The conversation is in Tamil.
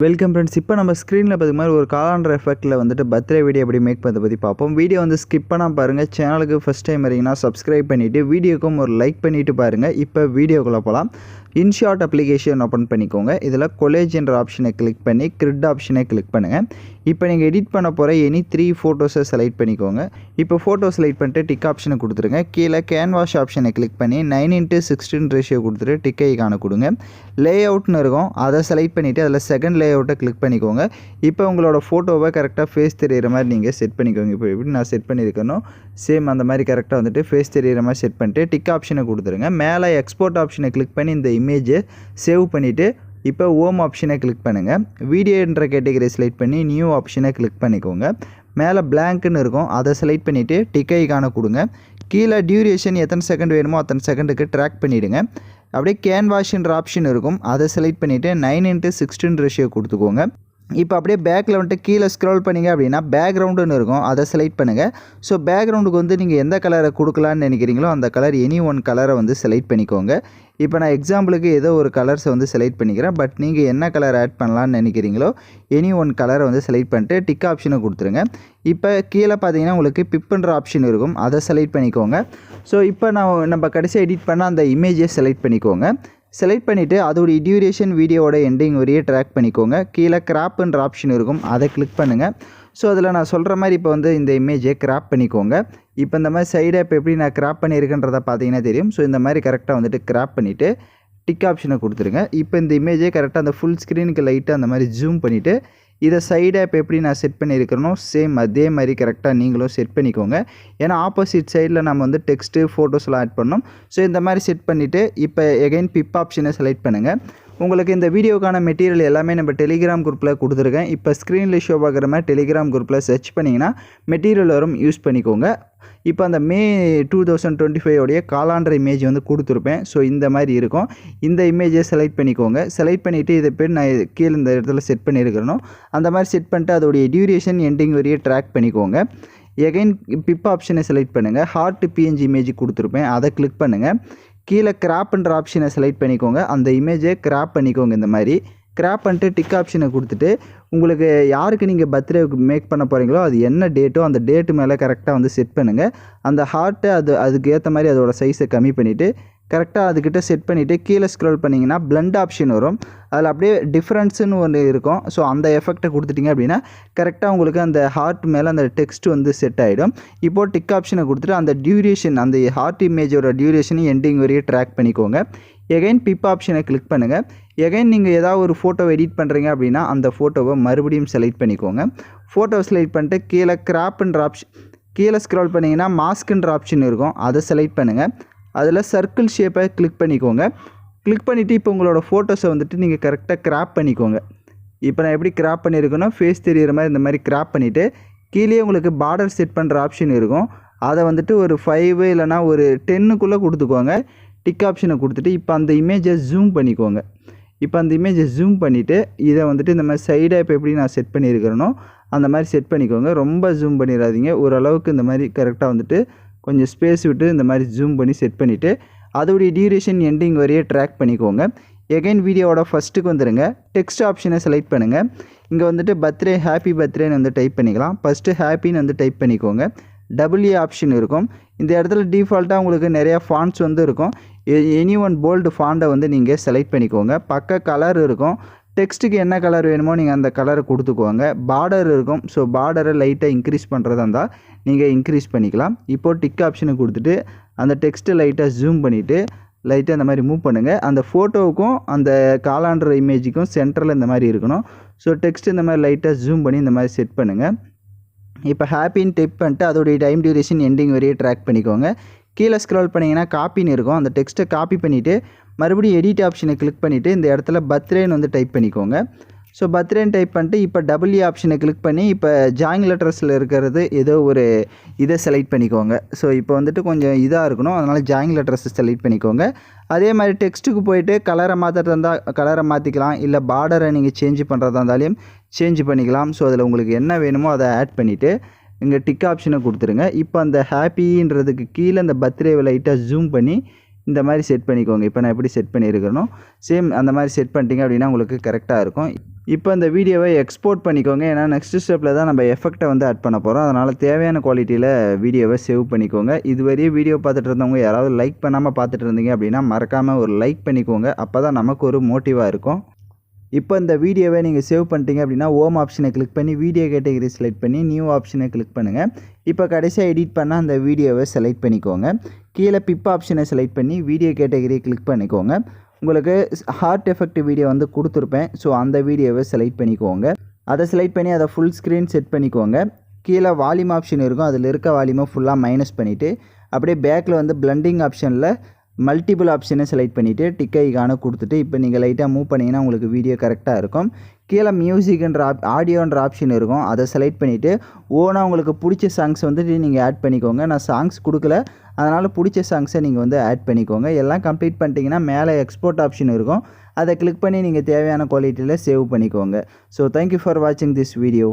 Welcome friends. இப்போ நம்ம ஸ்க்ரீனில் பார்த்த மாதிரி ஒரு காலாண்டர் எஃபெக்ட்டில் வந்துட்டு பர்த்டே வீடியோ எப்படி மேக் பண்ணுறதை பற்றி பார்ப்போம். வீடியோ வந்து ஸ்கிப் பண்ணால் பாருங்கள். சேனலுக்கு ஃபஸ்ட் டைம் வரீங்கன்னா சப்ஸ்கிரைப் பண்ணிவிட்டு வீடியோக்கும் ஒரு லைக் பண்ணிவிட்டு பாருங்கள். இப்போ வீடியோக்குள்ளே போகலாம். இன்ஷாட் அப்ளிகேஷன் ஓப்பன் பண்ணிக்கோங்க. இதில் கொலேஜ் என்ற ஆப்ஷனை கிளிக் பண்ணி கிரிட் ஆப்ஷனை கிளிக் பண்ணுங்கள். இப்போ நீங்கள் எடிட் பண்ண போகிற எனி 3 ஃபோட்டோஸை செலக்ட் பண்ணிக்கோங்க. இப்போ ஃபோட்டோ செலக்ட் பண்ணிட்டு டிக் ஆப்ஷனை கொடுத்துருங்க. கீழே கேன்வாஷ் ஆப்ஷனை கிளிக் பண்ணி 9:16 ரேஷியோ கொடுத்துட்டு டிக் ஐகானை கொடுங்க. லே அவுட்னு இருக்கும், அதை செலக்ட் பண்ணிவிட்டு அதில் செகண்ட் லே அவுட்டை கிளிக் பண்ணிக்கோங்க. இப்போ உங்களோட ஃபோட்டோவை கரெக்டாக ஃபேஸ் தெரிகிற மாதிரி நீங்கள் செட் பண்ணிக்கோங்க. இப்போ எப்படி நான் செட் பண்ணியிருக்கணும் சேம் அந்த மாதிரி கரெக்டாக வந்துட்டு ஃபேஸ் தெரிகிற மாதிரி செட் பண்ணிட்டு டிக் ஆப்ஷனை கொடுத்துருங்க. மேலே எக்ஸ்போர்ட் ஆப்ஷனை கிளிக் பண்ணி இந்த இமேஜை சேவ் பண்ணிவிட்டு இப்போ ஓம் ஆப்ஷனை கிளிக் பண்ணுங்கள். வீடியோ என்ற கேட்டகரி செலக்ட் பண்ணி நியூ ஆப்ஷனை கிளிக் பண்ணிக்கோங்க. மேலே பிளாங்க்னு இருக்கும், அதை செலக்ட் பண்ணிவிட்டு டிக் ஐகானை கொடுங்க. கீழே டியூரேஷன் எத்தனை செகண்ட் வேணுமோ அத்தனை செகண்டுக்கு ட்ராக் பண்ணிவிடுங்க. அப்படியே கேன்வாஷ்ன்ற ஆப்ஷன் இருக்கும், அதை செலக்ட் பண்ணிவிட்டு 9:16 ரேஷியோ கொடுத்துக்கோங்க. இப்போ அப்படியே பேக்கில் வந்துட்டு கீழே ஸ்க்ரோல் பண்ணிங்க அப்படின்னா பேக்ரவுண்டுன்னு இருக்கும், அதை செலக்ட் பண்ணுங்கள். ஸோ பேக்ரவுண்டுக்கு வந்து நீங்கள் எந்த கலரை கொடுக்கலான்னு நினைக்கிறீங்களோ அந்த கலர் எனி ஒன் கலரை வந்து செலக்ட் பண்ணிக்கோங்க. இப்போ நான் எக்ஸாம்பிளுக்கு ஏதோ ஒரு கலர்ஸை வந்து செலக்ட் பண்ணிக்கிறேன். பட் நீங்கள் என்ன கலர் ஆட் பண்ணலான்னு நினைக்கிறீங்களோ எனி ஒன் கலரை வந்து செலக்ட் பண்ணிட்டு டிக் ஆப்ஷனை கொடுத்துருங்க. இப்போ கீழே பார்த்தீங்கன்னா உங்களுக்கு பிப்புன்ற ஆப்ஷன் இருக்கும், அதை செலக்ட் பண்ணிக்கோங்க. ஸோ இப்போ நம்ம கடைசியாக எடிட் பண்ண அந்த இமேஜை செலக்ட் பண்ணிக்கோங்க. செலக்ட் பண்ணிவிட்டு அதோடைய டியூரேஷன் வீடியோவோட எண்டிங் வரையே ட்ராக் பண்ணிக்கோங்க. கீழே கிராப்ன்ற ஆப்ஷன் இருக்கும், அதை கிளிக் பண்ணுங்கள். ஸோ அதில் நான் சொல்கிற மாதிரி இப்போ வந்து இந்த இமேஜை கிராப் பண்ணிக்கோங்க. இப்போ இந்த மாதிரி சைடை இப்போ எப்படி நான் கிராப் பண்ணியிருக்கேன்றதை பார்த்தீங்கன்னா தெரியும். ஸோ இந்த மாதிரி கரெக்டாக வந்துட்டு கிராப் பண்ணிவிட்டு டிக் ஆப்ஷனை கொடுத்துருங்க. இப்போ இந்த இமேஜை கரெக்டாக அந்த ஃபுல் ஸ்க்ரீனுக்கு லைட்டாக அந்த மாதிரி ஜூம் பண்ணிவிட்டு இதை சைடாக இப்போ எப்படி நான் செட் பண்ணியிருக்கிறனோ சேம் அதே மாதிரி கரெக்டாக நீங்களும் செட் பண்ணிக்கோங்க. ஏன்னா ஆப்போசிட் சைடில் நம்ம வந்து டெக்ஸ்ட்டு ஃபோட்டோஸ்லாம் ஆட் பண்ணோம். ஸோ இந்த மாதிரி செட் பண்ணிவிட்டு இப்போ எகைன் பிப் ஆப்ஷனை செலக்ட் பண்ணுங்கள். உங்களுக்கு இந்த வீடியோக்கான மெட்டீரியல் எல்லாமே நம்ம டெலிகிராம் குரூப்பில் கொடுத்துருக்கேன். இப்போ ஸ்க்ரீனில் ஷோ பார்க்குற மாதிரி டெலிகிராம் குரூப்பில் சர்ச் பண்ணிங்கன்னா மெட்டீரியல் வரும், யூஸ் பண்ணிக்கோங்க. இப்போ அந்த மே 2025 உடைய காலாண்டர் இமேஜ் வந்து கொடுத்துருப்பேன். ஸோ இந்த மாதிரி இருக்கும். இந்த இமேஜை செலக்ட் பண்ணிக்கோங்க. செலக்ட் பண்ணிவிட்டு இதை பேர் நான் கீழே இந்த இடத்துல செட் பண்ணியிருக்கிறனோ அந்த மாதிரி செட் பண்ணிட்டு அதோடைய டியூரேஷன் எண்டிங் வரையே ட்ராக் பண்ணிக்கோங்க. எகைன் பிப் ஆப்ஷனை செலக்ட் பண்ணுங்கள். ஹார்ட் பிஎன்ஜி இமேஜ் கொடுத்துருப்பேன், அதை கிளிக் பண்ணுங்கள். கீழே கிராப்ன்ற ஆப்ஷனை செலக்ட் பண்ணிக்கோங்க. அந்த இமேஜை கிராப் பண்ணிக்கோங்க. இந்த மாதிரி கிராப் பண்ணிட்டு டிக் ஆப்ஷனை கொடுத்துட்டு உங்களுக்கு யாருக்கு நீங்கள் பர்த்டே மேக் பண்ண போகிறீங்களோ அது என்ன டேட்டோ அந்த டேட்டு மேலே கரெக்டாக வந்து செட் பண்ணுங்கள். அந்த ஹார்ட்டை அதுக்கு ஏற்ற மாதிரி அதோட சைஸை கம்மி பண்ணிவிட்டு கரெக்டாக அதுக்கிட்ட செட் பண்ணிவிட்டு கீழே ஸ்க்ரோல் பண்ணிங்கன்னா பிளண்ட் ஆப்ஷன் வரும். அதில் அப்படியே டிஃப்ரென்ஸுன்னு ஒன்று இருக்கும். ஸோ அந்த எஃபெக்டை கொடுத்துட்டிங்க அப்படின்னா கரெக்டாக உங்களுக்கு அந்த ஹார்ட் மேலே அந்த டெக்ஸ்ட் வந்து செட் ஆகிடும். இப்போது டிக் ஆப்ஷனை கொடுத்துட்டு அந்த டியூரேஷன் அந்த ஹார்ட் இமேஜோட டியூரேஷனையும் எண்டிங் வரையே ட்ராக் பண்ணிக்கோங்க. எகைன் பிப் ஆப்ஷனை கிளிக் பண்ணுங்கள். எகைன் நீங்கள் ஏதாவது ஒரு ஃபோட்டோவை எடிட் பண்ணுறீங்க அப்படின்னா அந்த ஃபோட்டோவை மறுபடியும் செலக்ட் பண்ணிக்கோங்க. ஃபோட்டோவை செலக்ட் பண்ணிட்டு கீழே கிராப்ன்ற ஆப்ஷன் கீழே ஸ்க்ரோல் பண்ணிங்கன்னா மாஸ்க்குன்ற ஆப்ஷன் இருக்கும், அதை செலக்ட் பண்ணுங்கள். அதில் சர்க்கிள் ஷேப்பை கிளிக் பண்ணிக்கோங்க. கிளிக் பண்ணிவிட்டு இப்போ உங்களோட ஃபோட்டோஸை வந்துட்டு நீங்கள் கரெக்டாக கிராப் பண்ணிக்கோங்க. இப்போ நான் எப்படி கிராப் பண்ணியிருக்கேனோ ஃபேஸ் தெரிகிற மாதிரி இந்த மாதிரி கிராப் பண்ணிவிட்டு கீழே உங்களுக்கு பார்டர் செட் பண்ணுற ஆப்ஷன் இருக்கும், அதை வந்துட்டு ஒரு 5 இல்லைனா ஒரு 10க்குள்ளே கொடுத்துக்கோங்க. டிக் ஆப்ஷனை கொடுத்துட்டு இப்போ அந்த இமேஜை ஜூம் பண்ணிக்கோங்க. இப்போ அந்த இமேஜை ஜூம் பண்ணிவிட்டு இதை வந்துட்டு இந்த மாதிரி சைடாக இப்போ எப்படி நான் செட் பண்ணியிருக்கிறேனோ அந்த மாதிரி செட் பண்ணிக்கோங்க. ரொம்ப ஜூம் பண்ணிடாதீங்க, ஓரளவுக்கு இந்த மாதிரி கரெக்டாக வந்துட்டு கொஞ்சம் ஸ்பேஸ் விட்டு இந்த மாதிரி ஜூம் பண்ணி செட் பண்ணிவிட்டு அதோடைய டியூரேஷன் எண்டிங் வரையே ட்ராக் பண்ணிக்கோங்க. எகைன் வீடியோவோட ஃபஸ்ட்டுக்கு வந்துடுங்க. டெக்ஸ்ட் ஆப்ஷனை செலக்ட் பண்ணுங்கள். இங்கே வந்துட்டு பர்த்டே ஹாப்பி பர்த்டேன்னு வந்து டைப் பண்ணிக்கலாம். ஃபஸ்ட்டு ஹாப்பின்னு வந்து டைப் பண்ணிக்கோங்க. டபுள்யூ ஆப்ஷன் இருக்கும். இந்த இடத்துல டிஃபால்ட்டாக உங்களுக்கு நிறையா ஃபாண்ட்ஸ் வந்து இருக்கும். எனி ஒன் போல்டு ஃபாண்டை வந்து நீங்கள் செலக்ட் பண்ணிக்கோங்க. பக்க கலர் இருக்கும், டெக்ஸ்ட்டுக்கு என்ன கலர் வேணுமோ நீங்கள் அந்த கலரை கொடுத்துக்கோங்க. பார்டர் இருக்கும், ஸோ பார்டரை லைட்டாக இன்க்ரீஸ் பண்ணுறதா இருந்தால் நீங்கள் இன்க்ரீஸ் பண்ணிக்கலாம். இப்போது டிக் ஆப்ஷனை கொடுத்துட்டு அந்த டெக்ஸ்ட்டை லைட்டாக ஜூம் பண்ணிவிட்டு லைட்டாக இந்த மாதிரி மூவ் பண்ணுங்கள். அந்த ஃபோட்டோவுக்கும் அந்த காலாண்டர் இமேஜுக்கும் சென்டரில் இந்த மாதிரி இருக்கணும். ஸோ டெக்ஸ்ட் இந்த மாதிரி லைட்டாக ஜூம் பண்ணி இந்த மாதிரி செட் பண்ணுங்கள். இப்போ ஹாப்பின்னு டைப் பண்ணிட்டு அதோடைய டைம் டியூரேஷன் எண்டிங் வரையே ட்ராக் பண்ணிக்கோங்க. கீழே ஸ்க்ரோல் பண்ணிங்கன்னா காப்பின்னு இருக்கும், அந்த டெக்ஸ்ட்டை காப்பி பண்ணிவிட்டு மறுபடியும் எடிட் ஆப்ஷனை கிளிக் பண்ணிவிட்டு இந்த இடத்துல பர்த்டேன்னு வந்து டைப் பண்ணிக்கோங்க. ஸோ பர்த்டேன்னு டைப் பண்ணிட்டு இப்போ டபுள்யூ ஆப்ஷனை கிளிக் பண்ணி இப்போ ஜாயிங் லெட்டர்ஸில் இருக்கிறது ஏதோ ஒரு இதை செலக்ட் பண்ணிக்கோங்க. ஸோ இப்போ வந்துட்டு கொஞ்சம் இதாக இருக்கணும், அதனால் ஜாயிங் லெட்டர்ஸை செலக்ட் பண்ணிக்கோங்க. அதே மாதிரி டெக்ஸ்ட்டுக்கு போயிட்டு கலரை மாற்றுறதா இருந்தால் கலரை மாற்றிக்கலாம், இல்லை பார்டரை நீங்கள் சேஞ்ச் பண்ணுறதா இருந்தாலும் சேஞ்ச் பண்ணிக்கலாம். ஸோ அதில் உங்களுக்கு என்ன வேணுமோ அதை ஆட் பண்ணிவிட்டு இங்கே டிக் ஆப்ஷனை கொடுத்துருங்க. இப்போ அந்த ஹாப்பின்றதுக்கு கீழே இந்த பர்த்டேவை லைட்டாக ஜூம் பண்ணி இந்த மாதிரி செட் பண்ணிக்கோங்க. இப்போ நான் எப்படி செட் பண்ணியிருக்கிறனோ சேம் அந்த மாதிரி செட் பண்ணிட்டீங்க அப்படின்னா உங்களுக்கு கரெக்டாக இருக்கும். இப்போ இந்த வீடியோவை எக்ஸ்போர்ட் பண்ணிக்கோங்க. ஏன்னா நெக்ஸ்ட் ஸ்டெப்பில் தான் நம்ம எஃபெக்ட்டை வந்து ஆட் பண்ண போகிறோம். அதனால் தேவையான குவாலிட்டியில் வீடியோவை சேவ் பண்ணிக்கோங்க. இதுவரையும் வீடியோ பார்த்துட்டு இருந்தவங்க யாராவது லைக் பண்ணாமல் பார்த்துட்டு இருந்தீங்க அப்படின்னா மறக்காமல் ஒரு லைக் பண்ணிக்கோங்க. அப்போ தான் நமக்கு ஒரு மோட்டிவாக இருக்கும். இப்போ இந்த வீடியோவை நீங்கள் சேவ் பண்ணிட்டீங்க அப்படின்னா ஹோம் ஆப்ஷனை கிளிக் பண்ணி வீடியோ கேட்டகரி செலக்ட் பண்ணி நியூ ஆப்ஷனை கிளிக் பண்ணுங்கள். இப்போ கடைசியாக எடிட் பண்ணால் அந்த வீடியோவை செலக்ட் பண்ணிக்கோங்க. கீழே பிப் ஆப்ஷனை செலக்ட் பண்ணி வீடியோ கேட்டகரியை கிளிக் பண்ணிக்கோங்க. உங்களுக்கு ஹார்ட் எஃபெக்ட் வீடியோ வந்து கொடுத்துருப்பேன். ஸோ அந்த வீடியோவை செலக்ட் பண்ணிக்கோங்க. அதை செலக்ட் பண்ணி அதை ஃபுல் ஸ்க்ரீன் செட் பண்ணிக்கோங்க. கீழே வால்யூம் ஆப்ஷன் இருக்கும். அதில் இருக்க வால்யூமை ஃபுல்லாக மைனஸ் பண்ணிவிட்டு அப்படியே பேக்கில் வந்து பிளண்டிங் ஆப்ஷனில் மல்டிபிள் ஆப்ஷனை செலக்ட் பண்ணிவிட்டு டிக் ஐகானை கொடுத்துட்டு இப்போ நீங்கள் லைட்டாக மூவ் பண்ணிங்கன்னா உங்களுக்கு வீடியோ கரெக்டாக இருக்கும். கீழே மியூசிக்ன்ற ஆடியோன்ற ஆப்ஷன் இருக்கும். அதை செலக்ட் பண்ணிவிட்டு ஓனாக உங்களுக்கு பிடிச்ச சாங்ஸ் வந்துட்டு நீங்கள் ஆட் பண்ணிக்கோங்க. நான் சாங்ஸ் கொடுக்கல, அதனால் பிடிச்ச சாங்ஸை நீங்கள் வந்து ஆட் பண்ணிக்கோங்க. எல்லாம் கம்ப்ளீட் பண்ணிட்டீங்கன்னா மேலே எக்ஸ்போர்ட் ஆப்ஷன் இருக்கும். அதை கிளிக் பண்ணி நீங்கள் தேவையான குவாலிட்டியில் சேவ் பண்ணிக்கோங்க. ஸோ தேங்க்யூ ஃபார் வாட்சிங் திஸ் வீடியோ.